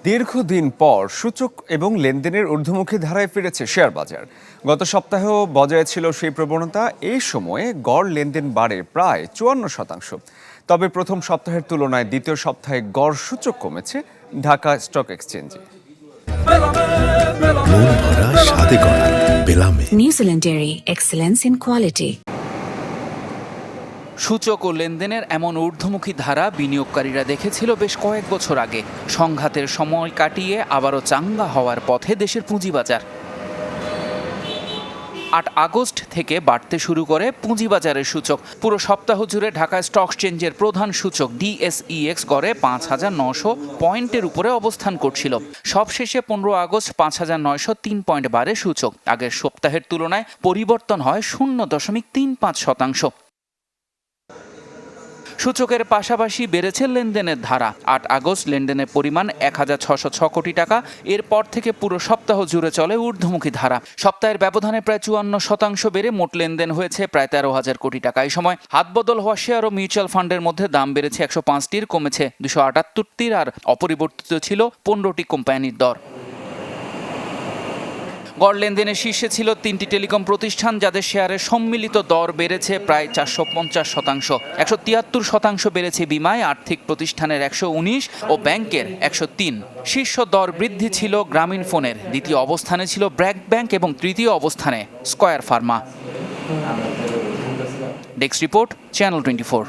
দীর্ঘদিন পর সূচক এবং লেনদেনের ঊর্ধ্বমুখী ধারায় ফিরেছে শেয়ার বাজার। গত সপ্তাহেও বজায় ছিল সেই প্রবণতা। এই সময়ে গড় লেনদেন বাড়ে প্রায় 54%। তবে প্রথম সপ্তাহের তুলনায় দ্বিতীয় সপ্তাহে গড় সূচক কমেছে ঢাকা স্টক এক্সচেঞ্জে। New Zealand dairy, excellence in quality. সূচক ও লেনদেনের এমন ঊর্ধ্বমুখী ধারা বিনিয়োগকারীরা দেখেছিল বেশ কয়েক বছর আগে। সংঘাতের সময় কাটিয়ে আবারও চাঙ্গা হওয়ার পথে দেশের পুঁজিবাজার। ৮ আগস্ট থেকে বাড়তে শুরু করে পুঁজিবাজারের সূচক। পুরো সপ্তাহ জুড়ে ঢাকা স্টক এক্সচেঞ্জের প্রধান সূচক ডিএসইএক্স গড়ে ৫,৯০০ পয়েন্টের উপরে অবস্থান করছিল। সবশেষে ১৫ আগস্ট ৫,৯০৩ পয়েন্ট বাড়ে সূচক। আগের সপ্তাহের তুলনায় পরিবর্তন হয় ০.৩৫%। সূচকের পাশাপাশি বেড়েছে লেনদেনের ধারা। ৮ আগস্ট লেনদেনের পরিমাণ ১,৬০৬ কোটি টাকা। এরপর থেকে পুরো সপ্তাহ জুড়ে চলে ঊর্ধ্বমুখী ধারা। সপ্তাহের ব্যবধানে প্রায় ৫৪% বেড়ে মোট লেনদেন হয়েছে প্রায় ১৩,০০০ কোটি টাকা। এই সময় হাতবদল হওয়া শেয়ার ও মিউচুয়াল ফান্ডের মধ্যে দাম বেড়েছে ১০৫টির, কমেছে ২৭৮টির, আর অপরিবর্তিত ছিল ১৫টি কোম্পানির দর। গড় লেনদেনের শীর্ষে ছিল ৩টি টেলিকম প্রতিষ্ঠান, যাদের শেয়ারের সম্মিলিত দর বেড়েছে প্রায় ৪৫০%। ১৭৩% বেড়েছে বিমায়, আর্থিক প্রতিষ্ঠানের ১১৯ ও ব্যাংকের ১০৩। শীর্ষ দর বৃদ্ধি ছিল গ্রামীণ ফোনের, দ্বিতীয় অবস্থানে ছিল ব্র্যাক ব্যাংক এবং তৃতীয় অবস্থানে square Pharma. Desk report, channel 24।